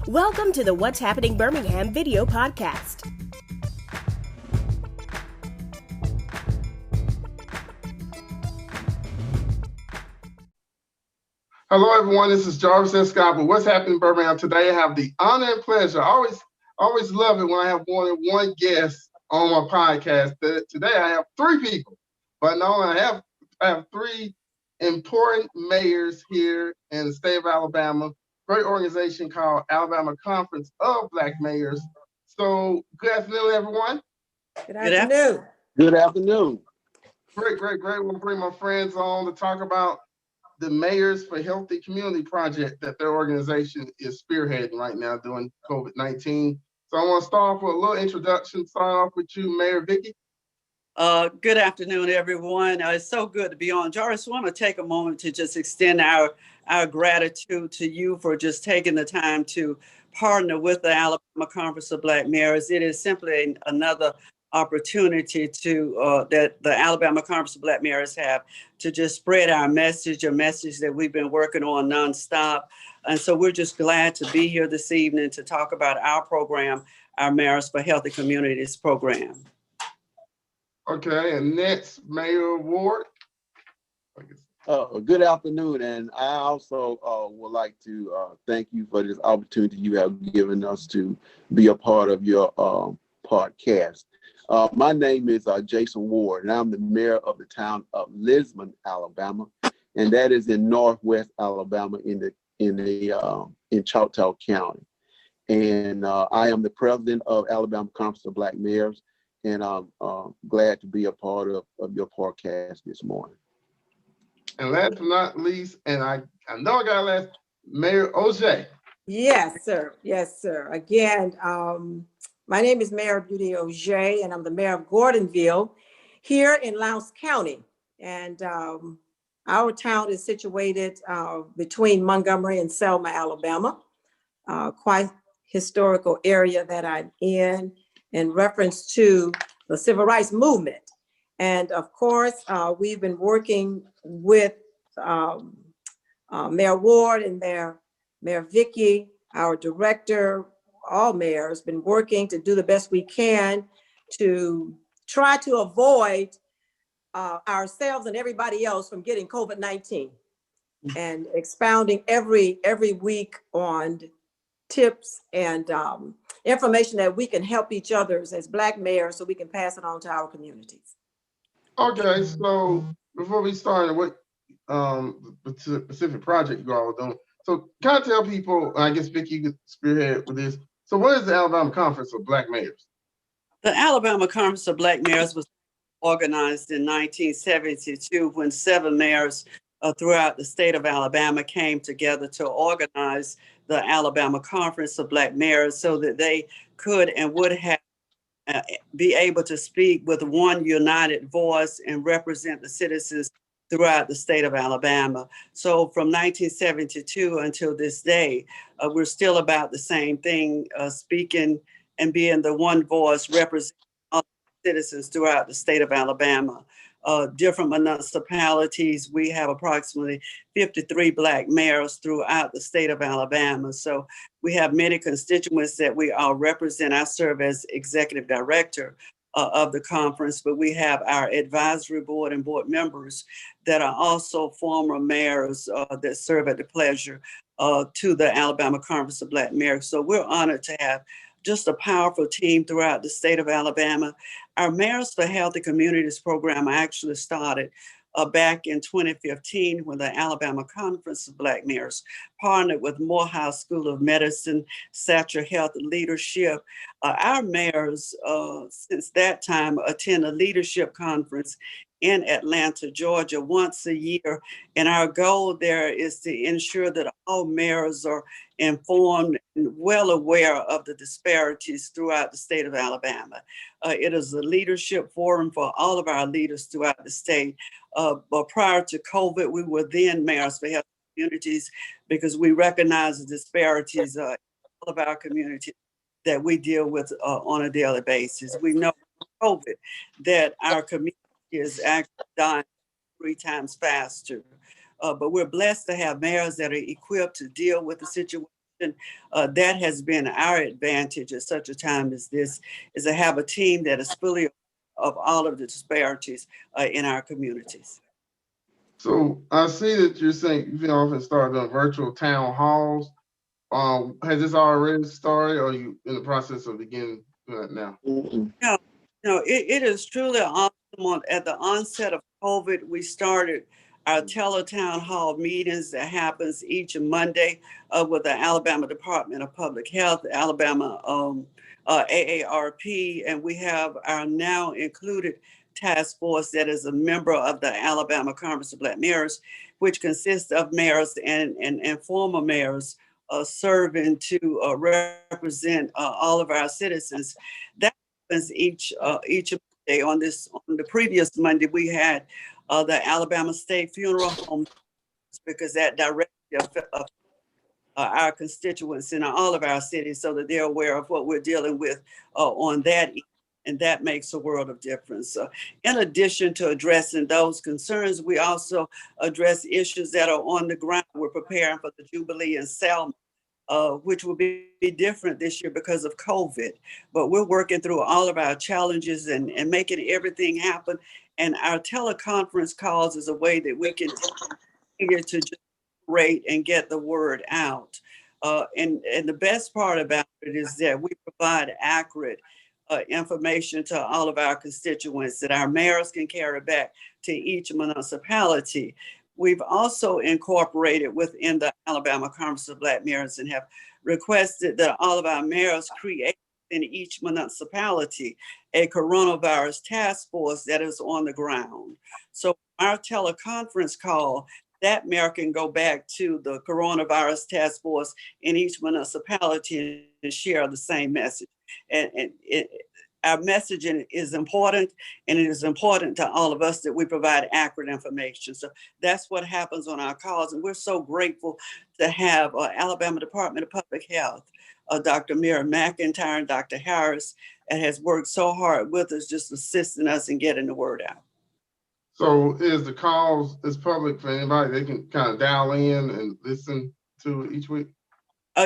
Welcome to the What's Happening Birmingham video podcast. Hello, everyone. This is Jarvis and Scott with What's Happening Birmingham. Today, I have the honor and pleasure. I always love it when I have more than one guest on my podcast. Today, I have three people, but no, I have three important mayors here in the state of Alabama. Great organization called Alabama Conference of Black Mayors. So, good afternoon, everyone. Good afternoon. Good afternoon. Great. We'll bring my friends on to talk about the Mayors for Healthy Community project that their organization is spearheading right now during COVID-19. So I want to start off with a little introduction, start off with you, Mayor Vicky. Good afternoon, everyone. It's so good to be on. Jarvis, I want to take a moment to just extend our gratitude to you for just taking the time to partner with the Alabama Conference of Black Mayors. It is simply another opportunity to that the Alabama Conference of Black Mayors have to just spread our message, a message that we've been working on nonstop. And so we're just glad to be here this evening to talk about our program, our Mayors for Healthy Communities program. Okay, and next, Mayor Ward. Good afternoon, and I also would like to thank you for this opportunity you have given us to be a part of your podcast. My name is Jason Ward, and I'm the mayor of the town of Lisbon, Alabama, and that is in northwest Alabama in Choctaw County. And I am the president of Alabama Conference of Black Mayors, and I'm glad to be a part of your podcast this morning. And last but not least, and I know I got last, Mayor Ojai. Yes, sir. Again, my name is Mayor Beauty Ojai, and I'm the mayor of Gordonville here in Lowndes County. And our town is situated between Montgomery and Selma, Alabama. Quite historical area that I'm in reference to the civil rights movement. And of course, we've been working with Mayor Ward and Mayor Vicky, our director, all mayors, been working to do the best we can to try to avoid ourselves and everybody else from getting COVID-19, and expounding every week on tips and information that we can help each other as Black mayors so we can pass it on to our communities. Okay, so before we start, what specific project you all are doing? So kind of tell people, I guess Vicky could spearhead with this. So what is the Alabama Conference of Black Mayors? The Alabama Conference of Black Mayors was organized in 1972 when 7 mayors throughout the state of Alabama came together to organize the Alabama Conference of Black Mayors so that they could and would have be able to speak with one united voice and represent the citizens throughout the state of Alabama. So from 1972 until this day, we're still about the same thing, speaking and being the one voice representing all citizens throughout the state of Alabama. Different municipalities, we have approximately 53 Black mayors throughout the state of Alabama. So we have many constituents that we all represent. I serve as executive director of the conference, but we have our advisory board and board members that are also former mayors that serve at the pleasure to the Alabama Conference of Black Mayors. So we're honored to have just a powerful team throughout the state of Alabama. Our Mayors for Healthy Communities program actually started back in 2015 when the Alabama Conference of Black Mayors partnered with Morehouse School of Medicine, Satcher Health Leadership. Our mayors, since that time, attend a leadership conference in Atlanta, Georgia, once a year. And our goal there is to ensure that all mayors are informed and well aware of the disparities throughout the state of Alabama. It is a leadership forum for all of our leaders throughout the state. But prior to COVID, we were then Mayors for Healthy Communities because we recognize the disparities in all of our communities that we deal with on a daily basis. We know COVID that our community is actually dying 3 times faster. But we're blessed to have mayors that are equipped to deal with the situation that has been our advantage at such a time as this, is to have a team that is fully of all of the disparities in our communities. So I see that you're saying you've often started doing virtual town halls. Has this already started, or are you in the process of beginning doing that now? No, it is truly awesome. At the onset of COVID, we started our teletown hall meetings that happens each Monday with the Alabama Department of Public Health, Alabama AARP, and we have our now included task force that is a member of the Alabama Conference of Black Mayors, which consists of mayors and former mayors serving to represent all of our citizens. That happens each Monday. On the previous Monday, we had the Alabama State Funeral Home, because that directly affects our constituents in all of our cities, so that they're aware of what we're dealing with on that. And that makes a world of difference. In addition to addressing those concerns, we also address issues that are on the ground. We're preparing for the Jubilee in Selma, which will be different this year because of COVID. But we're working through all of our challenges and making everything happen. And our teleconference calls is a way that we can continue to generate and get the word out. And the best part about it is that we provide accurate information to all of our constituents that our mayors can carry back to each municipality. We've also incorporated within the Alabama Conference of Black Mayors and have requested that all of our mayors create in each municipality a coronavirus task force that is on the ground. So our teleconference call, that mayor can go back to the coronavirus task force in each municipality and share the same message. And our messaging is important, and it is important to all of us that we provide accurate information. So that's what happens on our calls. And we're so grateful to have Alabama Department of Public Health, Dr. Mira McIntyre and Dr. Harris, that has worked so hard with us, just assisting us in getting the word out. So is the calls is public for anybody? They can kind of dial in and listen to each week?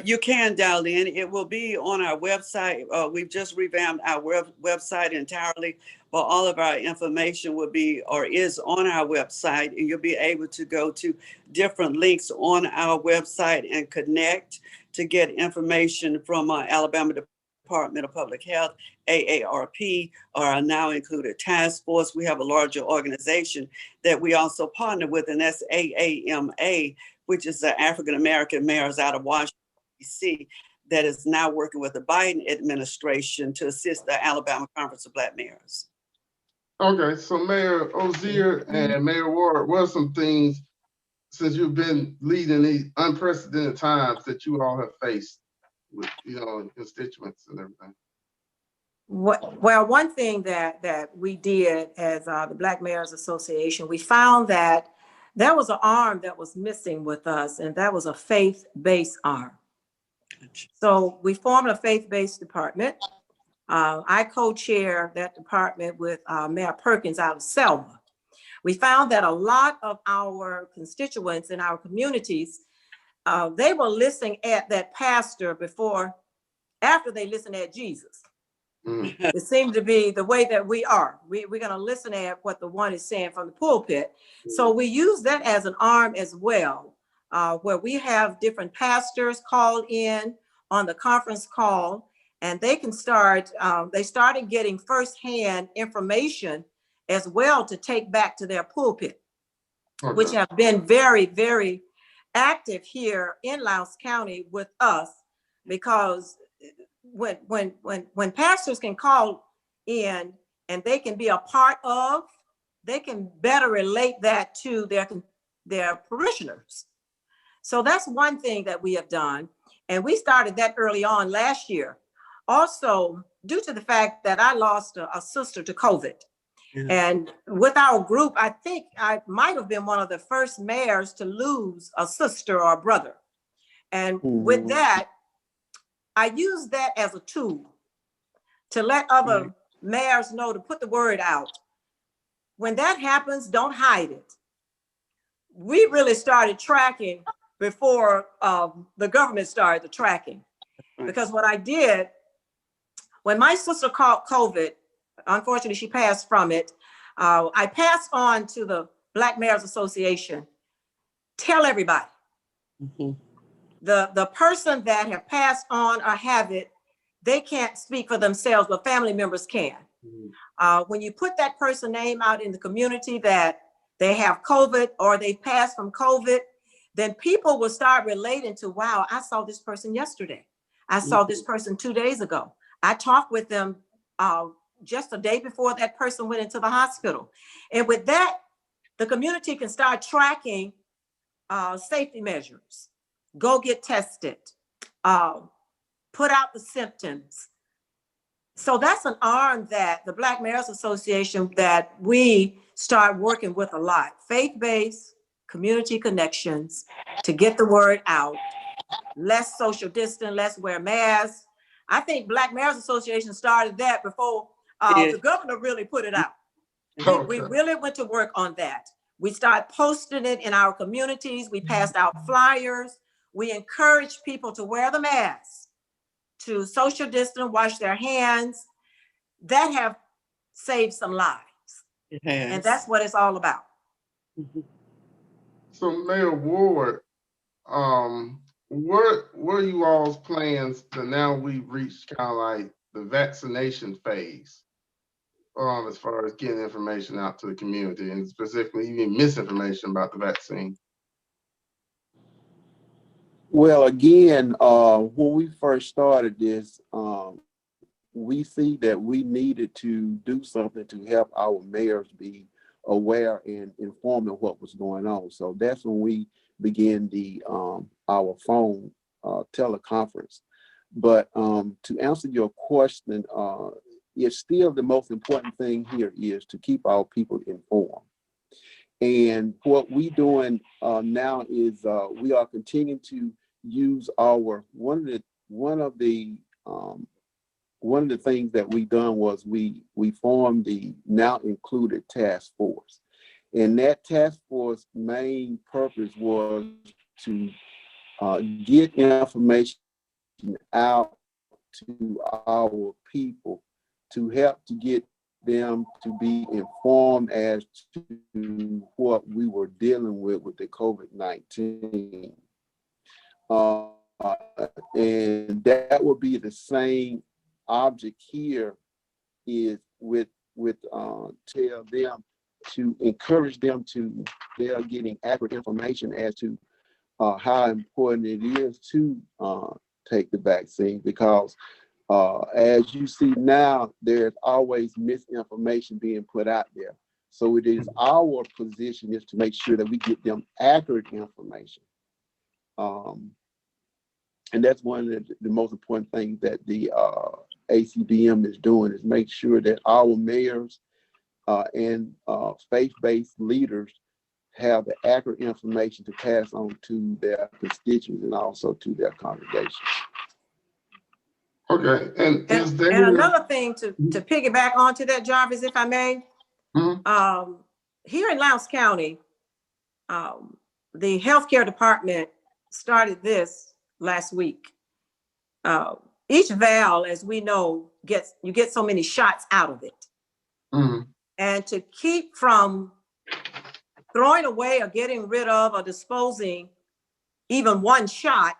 You can dial in. It will be on our website. We've just revamped our website entirely, but all of our information will be or is on our website, and you'll be able to go to different links on our website and connect to get information from Alabama Department of Public Health, AARP, or our now included task force. We have a larger organization that we also partner with, and that's AAMA, which is the African American Mayors out of Washington, D.C., that is now working with the Biden administration to assist the Alabama Conference of Black Mayors. Okay, so Mayor Ozier and Mayor Ward, what are some things, since you've been leading these unprecedented times, that you all have faced with, constituents and everything? Well, one thing that we did as the Black Mayors Association, we found that there was an arm that was missing with us, and that was a faith-based arm. So we formed a faith-based department. I co-chair that department with Mayor Perkins out of Selma. We found that a lot of our constituents in our communities, they were listening at that pastor after they listened at Jesus. It seemed to be the way that we are. We're going to listen at what the one is saying from the pulpit. So we use that as an arm as well, where we have different pastors called in on the conference call, and they can they started getting firsthand information as well to take back to their pulpit, which have been very, very active here in Lowndes County with us, because when pastors can call in and they can be a part of, they can better relate that to their parishioners. So that's one thing that we have done. And we started that early on last year. Also, due to the fact that I lost a sister to COVID. Yeah. And with our group, I think I might have been one of the first mayors to lose a sister or a brother. And with that, I use that as a tool to let other mayors know to put the word out. When that happens, don't hide it. We really started tracking before the government started the tracking. Right. Because what I did, when my sister caught COVID, unfortunately she passed from it, I passed on to the Black Mayors Association, tell everybody. Mhm. The person that have passed on or have it, they can't speak for themselves, but family members can. When you put that person's name out in the community that they have COVID or they passed from COVID, then people will start relating to, wow, I saw this person yesterday. I saw this person 2 days ago. I talked with them just a day before that person went into the hospital. And with that, the community can start tracking safety measures. Go get tested, put out the symptoms. So that's an arm that the Black Mayors Association that we start working with a lot. Faith-based community connections to get the word out. Less social distance, less wear masks. I think Black Mayors Association started that before the governor really put it out. We really went to work on that. We started posting it in our communities. We passed out flyers. We encouraged people to wear the mask, to social distance, wash their hands. That have saved some lives. It has. And that's what it's all about. Mhm. So Mayor Ward, what are you all's plans to now we've reached kind of like the vaccination phase, as far as getting information out to the community and specifically even misinformation about the vaccine? Well, again, when we first started this, we see that we needed to do something to help our mayors be aware and informed of what was going on. So that's when we began our phone teleconference. But to answer your question, it's still the most important thing here is to keep our people informed. And what we're doing now is we are continuing to use one of the things that we done was we formed the now included task force. And that task force main purpose was to get information out to our people to help to get them to be informed as to what we were dealing with the COVID-19. And that will be the same object here is with tell them to encourage them to they're getting accurate information as to how important it is to take the vaccine, because as you see now, there's always misinformation being put out there. So it is our position is to make sure that we get them accurate information. And that's one of the most important things that the ACBM is doing, is make sure that our mayors and faith-based leaders have the accurate information to pass on to their constituents and also to their congregations. Okay, and is there and another thing to piggyback onto that, Jarvis, if I may, here in Lowndes County, the healthcare department started this last week. Each vial, as we know, you get so many shots out of it. And to keep from throwing away or getting rid of or disposing even one shot,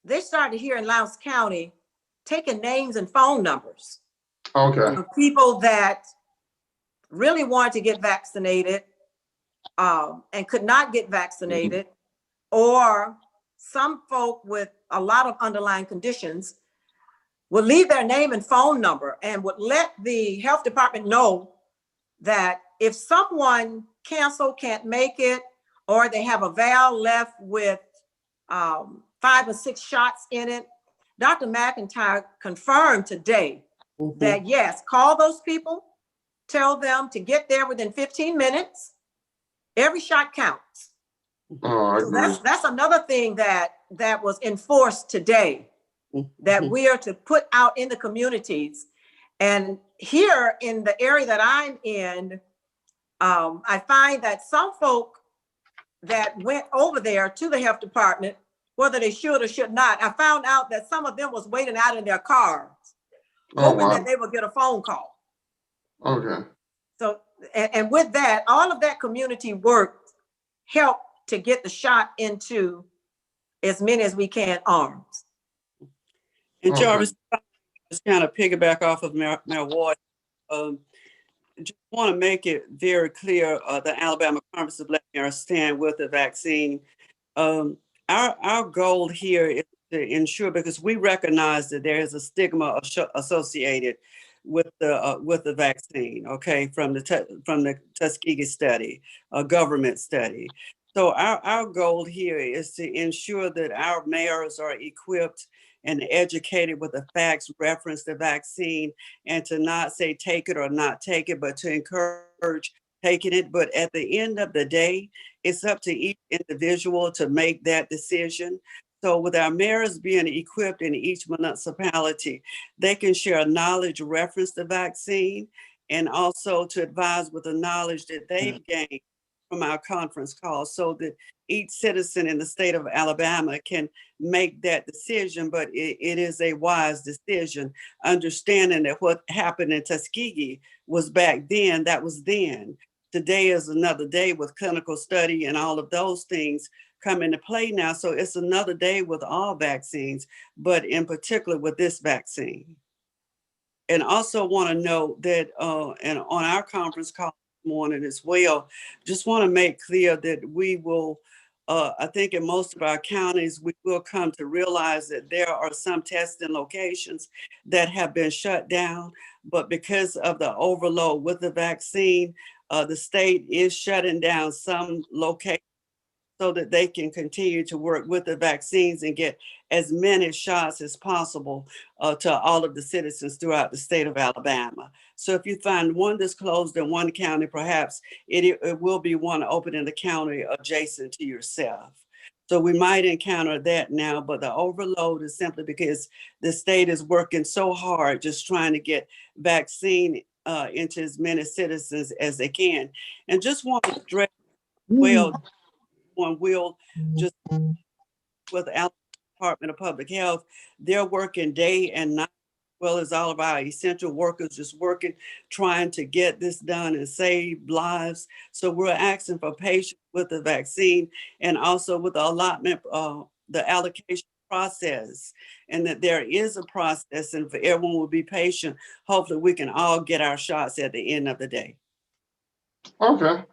they started here in Lowndes County taking names and phone numbers of people that really wanted to get vaccinated and could not get vaccinated, or some folk with a lot of underlying conditions would leave their name and phone number and would let the health department know that if someone can't make it, or they have a vial left with 5 or 6 shots in it, Dr. McIntyre confirmed today that yes, call those people, tell them to get there within 15 minutes. Every shot counts. So that's another thing that was enforced today, that we are to put out in the communities. And here in the area that I'm in, I find that some folk that went over there to the health department, whether they should or should not, I found out that some of them was waiting out in their cars, hoping wow. that they would get a phone call. Okay. So, and with that, all of that community work helped to get the shot into as many as we can arms. And Okay. Jarvis, just kind of piggyback off of Mayor Ward. Just want to make it very clear, the Alabama Conference of Black Mayors stand with the vaccine. Our goal here is to ensure, because we recognize that there is a stigma associated with the vaccine, okay, from the Tuskegee study, a government study. So our goal here is to ensure that our mayors are equipped and educated with the facts, reference the vaccine, and to not say take it or not take it, but to encourage taking it. But at the end of the day, it's up to each individual to make that decision. So with our mayors being equipped in each municipality, they can share knowledge, reference the vaccine, and also to advise with the knowledge that they've gained from our conference call, so that each citizen in the state of Alabama can make that decision. But it is a wise decision, understanding that what happened in Tuskegee was back then, that was then. Today is another day with clinical study and all of those things come into play now. So it's another day with all vaccines, but in particular with this vaccine. And also want to note that and on our conference call this morning as well, just want to make clear that we will, I think in most of our counties, we will come to realize that there are some testing locations that have been shut down, but because of the overload with the vaccine, the state is shutting down some locations so that they can continue to work with the vaccines and get as many shots as possible to all of the citizens throughout the state of Alabama. So if you find one that's closed in one county, perhaps it will be one open in the county adjacent to yourself. So we might encounter that now, but the overload is simply because the state is working so hard just trying to get vaccine into as many citizens as they can. And just want to stress, well, one will just with the Alabama Department of Public Health, they're working day and night, as well as all of our essential workers just working, trying to get this done and save lives. So we're asking for patience with the vaccine and also with the allotment, the allocation process, and that there is a process, and for everyone will be patient. Hopefully we can all get our shots at the end of the day. Okay.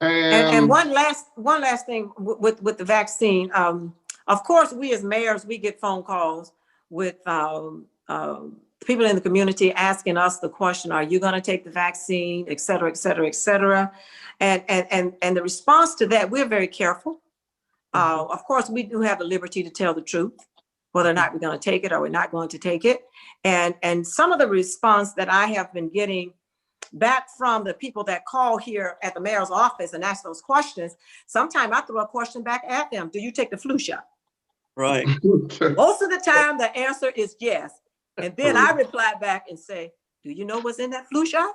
And one last thing with the vaccine. Of course, we as mayors, we get phone calls with people in the community asking us the question, are you going to take the vaccine, et cetera, et cetera, et cetera. And the response to that, we're very careful. Of course, we do have the liberty to tell the truth, whether or not we're going to take it or we're not going to take it. And some of the response that I have been getting back from the people that call here at the mayor's office and ask those questions, sometimes I throw a question back at them. Do you take the flu shot? Right. Most of the time, the answer is yes. And then I reply back and say, do you know what's in that flu shot?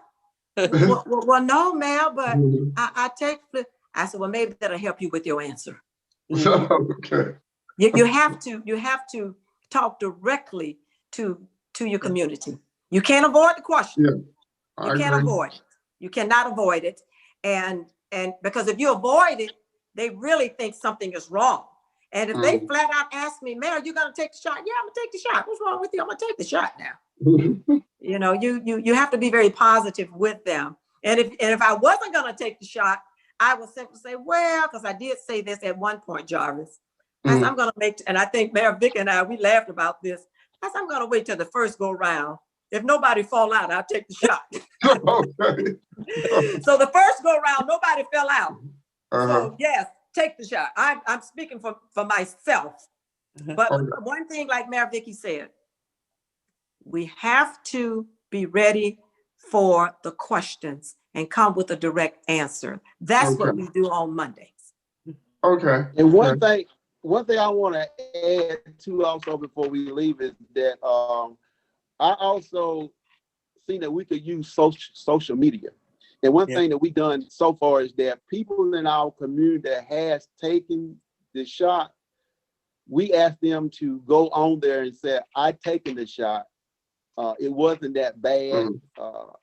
well, no, ma'am, but I take flu. I said, well, maybe that'll help you with your answer. Okay. You have to talk directly to your community. You can't avoid the question. Yeah, you can't avoid it. You cannot avoid it. And because if you avoid it, they really think something is wrong. And if they flat out ask me, Mayor, you gonna take the shot? Yeah, I'm gonna take the shot. What's wrong with you? I'm gonna take the shot now. You know, you have to be very positive with them. And if I wasn't gonna take the shot, I would simply say, well, because I did say this at one point, Jarvis. I said, I'm gonna and I think Mayor Vic and I, we laughed about this. I said, I'm gonna wait till the first go round. If nobody fall out, I'll take the shot. Okay. So the first go round, nobody fell out. So yes, take the shot. I'm speaking for myself. But one thing, like Mayor Vicky said, we have to be ready for the questions and come with a direct answer. That's what we do on Mondays. Okay. And one thing I want to add to also before we leave is that I also seen that we could use social media. And one Yeah. thing that we done so far is that people in our community that has taken the shot, we asked them to go on there and say, I taken the shot. It wasn't that bad.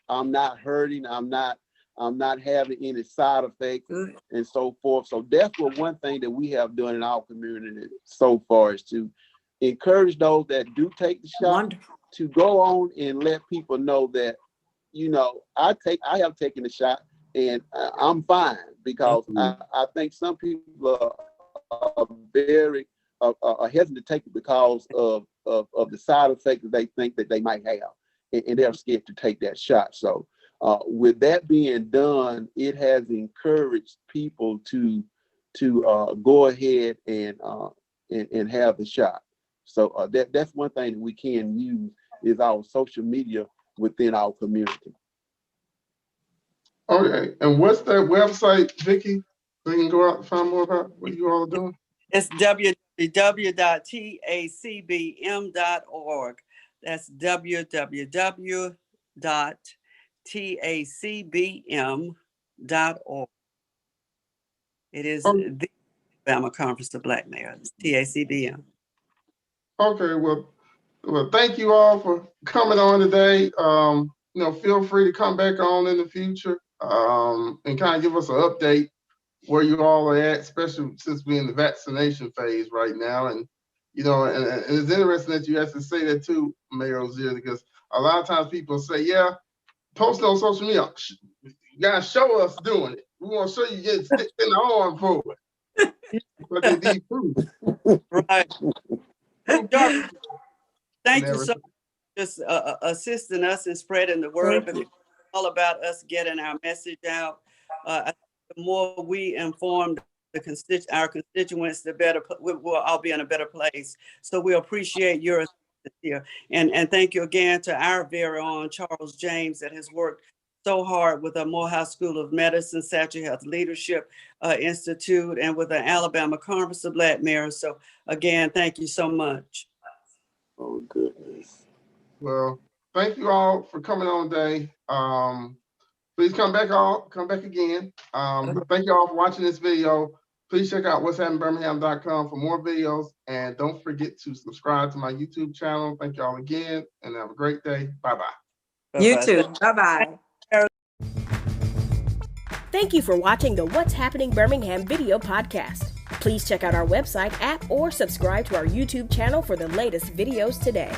I'm not hurting. I'm not having any side effects and so forth. So that's one thing that we have done in our community so far is to encourage those that do take the shot Wonderful. to go on and let people know that, I have taken the shot and I'm fine, because I think some people are very hesitant to take it because of the side effects that they think that they might have, and they're scared to take that shot. So with that being done, it has encouraged people to go ahead and have the shot. So that's one thing that we can use is our social media within our community. Okay, and what's that website, Vicky? So you can go out and find more about what you all are doing. It's www.tacbm.org. That's www.tacbm.org. It is the Alabama Conference of Black Mayors, TACBM. Okay, well, thank you all for coming on today. Feel free to come back on in the future and kind of give us an update where you all are at, especially since we're in the vaccination phase right now. And it's interesting that you have to say that too, Mayor Ozier, because a lot of times people say, yeah, post on social media, you gotta show us doing it. We want to show you getting stick in the arm for it. But they need proof. Right. Thank you so much for just assisting us in spreading the word. But it's all about us getting our message out. I think the more we inform our constituents, the better we'll all be in a better place. So we appreciate your assistance here. And thank you again to our very own Charles James that has worked so hard with the Morehouse School of Medicine, Satchel Health Leadership Institute, and with the Alabama Conference of Black Mayors. So again, thank you so much. Oh, goodness. Well, thank you all for coming on today. Please come back again. Thank you all for watching this video. Please check out what'shappenedbirmingham.com for more videos. And don't forget to subscribe to my YouTube channel. Thank you all again and have a great day. Bye-bye. You too. Bye-bye. Thank you for watching the What's Happening Birmingham video podcast. Please check out our website, app, or subscribe to our YouTube channel for the latest videos today.